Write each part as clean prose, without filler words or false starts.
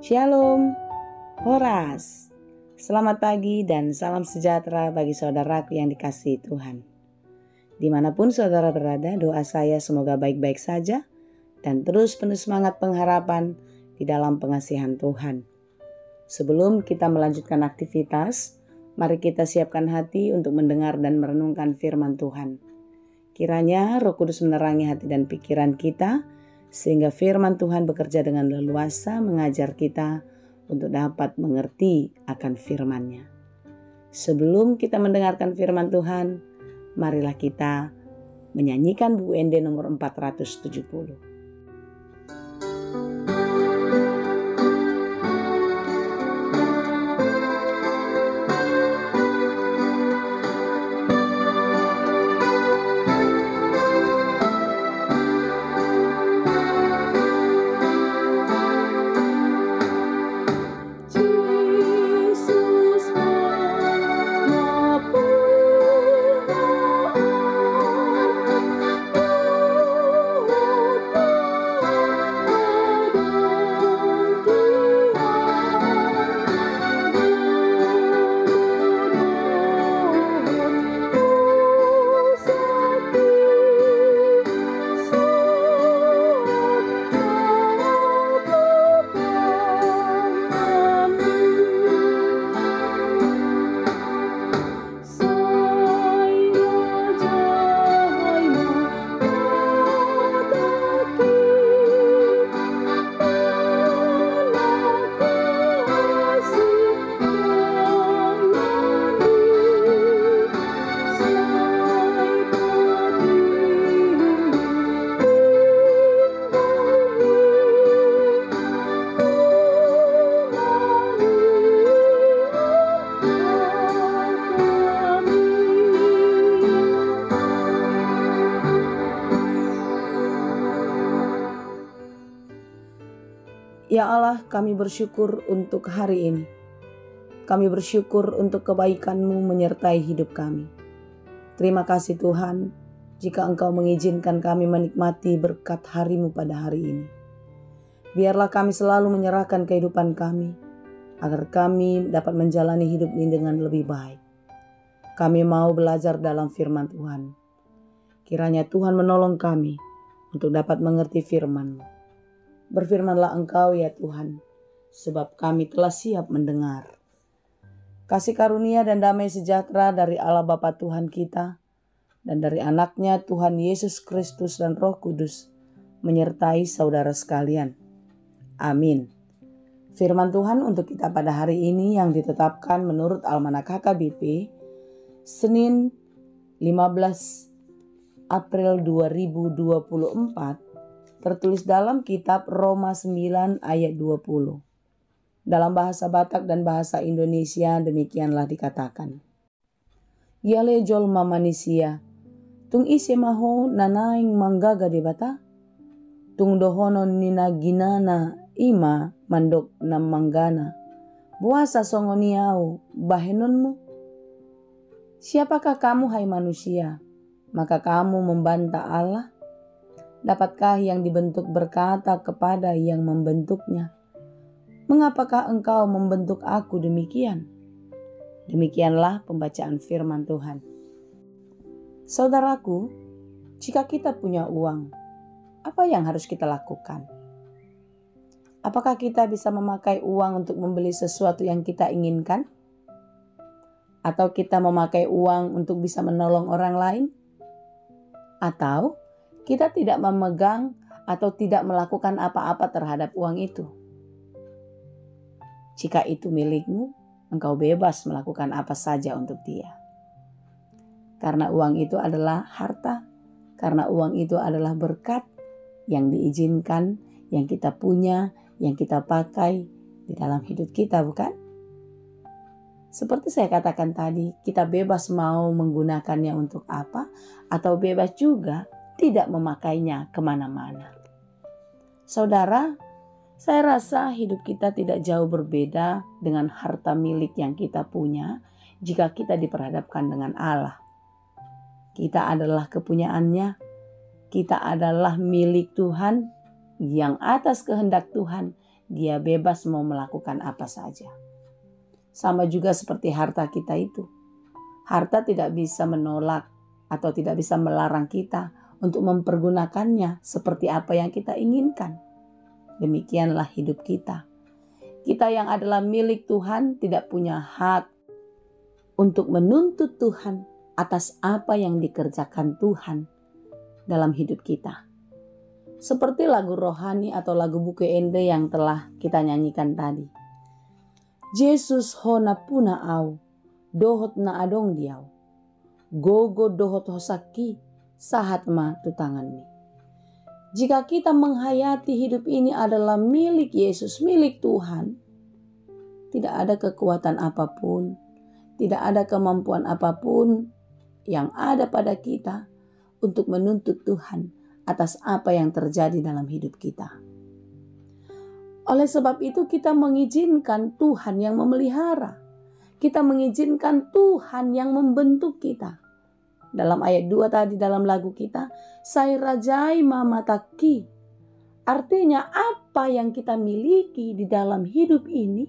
Shalom, Horas. Selamat pagi dan salam sejahtera bagi saudaraku yang dikasihi Tuhan. Dimanapun saudara berada, doa saya semoga baik-baik saja dan terus penuh semangat pengharapan di dalam pengasihan Tuhan. Sebelum kita melanjutkan aktivitas, mari kita siapkan hati untuk mendengar dan merenungkan firman Tuhan. Kiranya Roh Kudus menerangi hati dan pikiran kita, sehingga firman Tuhan bekerja dengan leluasa mengajar kita untuk dapat mengerti akan firman-Nya. Sebelum kita mendengarkan firman Tuhan, marilah kita menyanyikan UND nomor 470. Ya Allah, kami bersyukur untuk hari ini. Kami bersyukur untuk kebaikan-Mu menyertai hidup kami. Terima kasih Tuhan, jika Engkau mengizinkan kami menikmati berkat hari-Mu pada hari ini. Biarlah kami selalu menyerahkan kehidupan kami, agar kami dapat menjalani hidup ini dengan lebih baik. Kami mau belajar dalam firman Tuhan. Kiranya Tuhan menolong kami untuk dapat mengerti firman-Mu. Berfirmanlah Engkau ya Tuhan, sebab kami telah siap mendengar. Kasih karunia dan damai sejahtera dari Allah Bapa Tuhan kita, dan dari anaknya Tuhan Yesus Kristus dan Roh Kudus, menyertai saudara sekalian. Amin. Firman Tuhan untuk kita pada hari ini yang ditetapkan menurut Almanak HKBP, Senin 15 April 2024, tertulis dalam kitab Roma 9 ayat 20. Dalam bahasa Batak dan bahasa Indonesia demikianlah dikatakan. Yale jolma manusia, tung ise maho nanaing manggaga debata, tung dohonon nina ginana ima mandok nam manggana, buasa songoniau bahenonmu. Siapakah kamu hai manusia, maka kamu membantah Allah? Dapatkah yang dibentuk berkata kepada yang membentuknya, mengapakah engkau membentuk aku demikian? Demikianlah pembacaan firman Tuhan. Saudaraku, jika kita punya uang, apa yang harus kita lakukan? Apakah kita bisa memakai uang untuk membeli sesuatu yang kita inginkan? Atau kita memakai uang untuk bisa menolong orang lain? Atau kita tidak memegang atau tidak melakukan apa-apa terhadap uang itu? Jika itu milikmu, engkau bebas melakukan apa saja untuk dia. Karena uang itu adalah harta, karena uang itu adalah berkat yang diizinkan, yang kita punya, yang kita pakai di dalam hidup kita, bukan? Seperti saya katakan tadi, kita bebas mau menggunakannya untuk apa, atau bebas juga tidak memakainya kemana-mana. Saudara, saya rasa hidup kita tidak jauh berbeda dengan harta milik yang kita punya jika kita diperhadapkan dengan Allah. Kita adalah kepunyaannya, kita adalah milik Tuhan yang atas kehendak Tuhan dia bebas mau melakukan apa saja. Sama juga seperti harta kita itu. Harta tidak bisa menolak atau tidak bisa melarang kita untuk mempergunakannya seperti apa yang kita inginkan. Demikianlah hidup kita. Kita yang adalah milik Tuhan tidak punya hak untuk menuntut Tuhan atas apa yang dikerjakan Tuhan dalam hidup kita. Seperti lagu rohani atau lagu buku ende yang telah kita nyanyikan tadi. Yesus hona puna au, dohot na adong diau. Gogo dohot hosaki, sahat ma tutanganmi. Jika kita menghayati hidup ini adalah milik Yesus, milik Tuhan, tidak ada kekuatan apapun, tidak ada kemampuan apapun yang ada pada kita untuk menuntut Tuhan atas apa yang terjadi dalam hidup kita. Oleh sebab itu kita mengizinkan Tuhan yang memelihara. Kita mengizinkan Tuhan yang membentuk kita. Dalam ayat 2 tadi dalam lagu kita, Sai rajai mamataki. Artinya apa yang kita miliki di dalam hidup ini,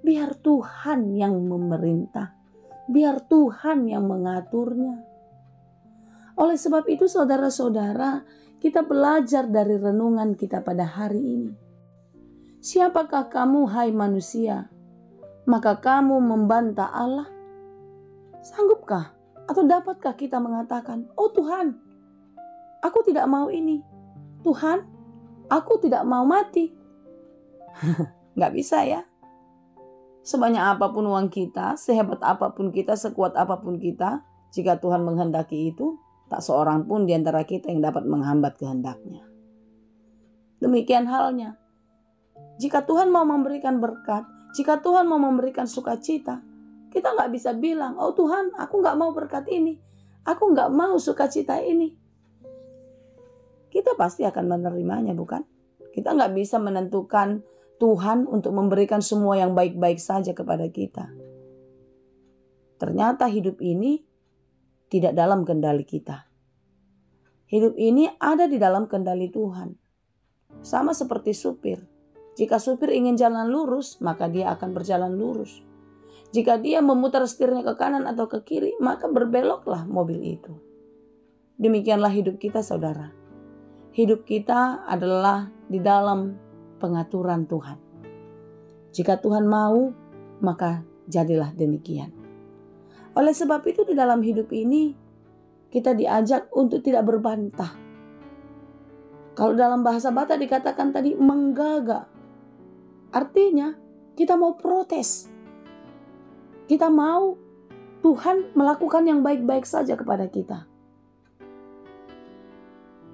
biar Tuhan yang memerintah. Biar Tuhan yang mengaturnya. Oleh sebab itu saudara-saudara, kita belajar dari renungan kita pada hari ini. Siapakah kamu hai manusia? Maka kamu membantah Allah? Sanggupkah? Atau dapatkah kita mengatakan, oh Tuhan, aku tidak mau ini. Tuhan, aku tidak mau mati. Gak bisa ya. Sebanyak apapun uang kita, sehebat apapun kita, sekuat apapun kita, jika Tuhan menghendaki itu, tak seorang pun di antara kita yang dapat menghambat kehendaknya. Demikian halnya. Jika Tuhan mau memberikan berkat, jika Tuhan mau memberikan sukacita, kita gak bisa bilang, oh Tuhan, aku gak mau berkat ini. Aku gak mau sukacita ini. Kita pasti akan menerimanya, bukan? Kita gak bisa menentukan Tuhan untuk memberikan semua yang baik-baik saja kepada kita. Ternyata hidup ini tidak dalam kendali kita. Hidup ini ada di dalam kendali Tuhan. Sama seperti supir. Jika supir ingin jalan lurus, maka dia akan berjalan lurus. Jika dia memutar setirnya ke kanan atau ke kiri, maka berbeloklah mobil itu. Demikianlah hidup kita, saudara. Hidup kita adalah di dalam pengaturan Tuhan. Jika Tuhan mau, maka jadilah demikian. Oleh sebab itu di dalam hidup ini, kita diajak untuk tidak berbantah. Kalau dalam bahasa Batak dikatakan tadi menggaga. Artinya kita mau protes. Kita mau Tuhan melakukan yang baik-baik saja kepada kita.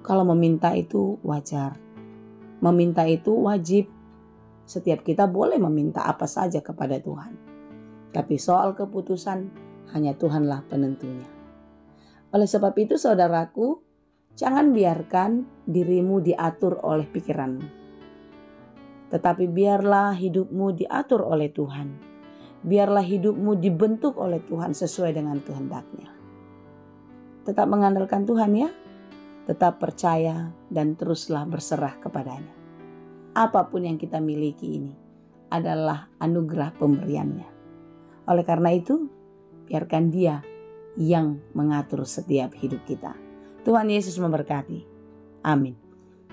Kalau meminta itu wajar. Meminta itu wajib. Setiap kita boleh meminta apa saja kepada Tuhan. Tapi soal keputusan hanya Tuhanlah penentunya. Oleh sebab itu saudaraku, jangan biarkan dirimu diatur oleh pikiranmu. Tetapi biarlah hidupmu diatur oleh Tuhan. Biarlah hidupmu dibentuk oleh Tuhan sesuai dengan kehendaknya. Tetap mengandalkan Tuhan ya. Tetap percaya dan teruslah berserah kepadanya. Apapun yang kita miliki ini adalah anugerah pemberiannya. Oleh karena itu, biarkan Dia yang mengatur setiap hidup kita. Tuhan Yesus memberkati. Amin.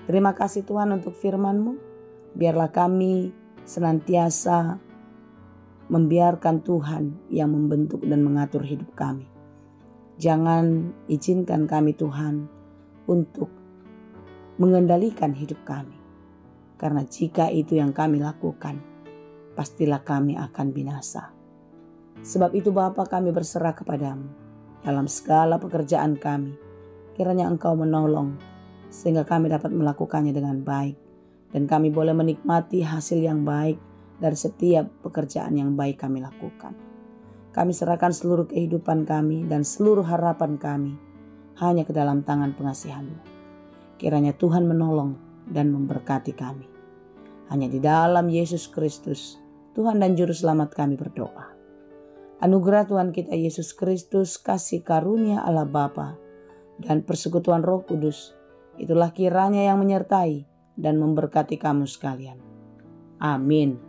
Terima kasih Tuhan untuk firman-Mu. Biarlah kami senantiasa membiarkan Tuhan yang membentuk dan mengatur hidup kami. Jangan izinkan kami Tuhan untuk mengendalikan hidup kami. Karena jika itu yang kami lakukan, pastilah kami akan binasa. Sebab itu Bapa, kami berserah kepadamu dalam segala pekerjaan kami. Kiranya Engkau menolong sehingga kami dapat melakukannya dengan baik. Dan kami boleh menikmati hasil yang baik dari setiap pekerjaan yang baik kami lakukan. Kami serahkan seluruh kehidupan kami dan seluruh harapan kami hanya ke dalam tangan pengasihan-Mu. Kiranya Tuhan menolong dan memberkati kami. Hanya di dalam Yesus Kristus, Tuhan dan Juru Selamat kami berdoa. Anugerah Tuhan kita Yesus Kristus, kasih karunia Allah Bapa, dan persekutuan Roh Kudus, itulah kiranya yang menyertai dan memberkati kamu sekalian. Amin.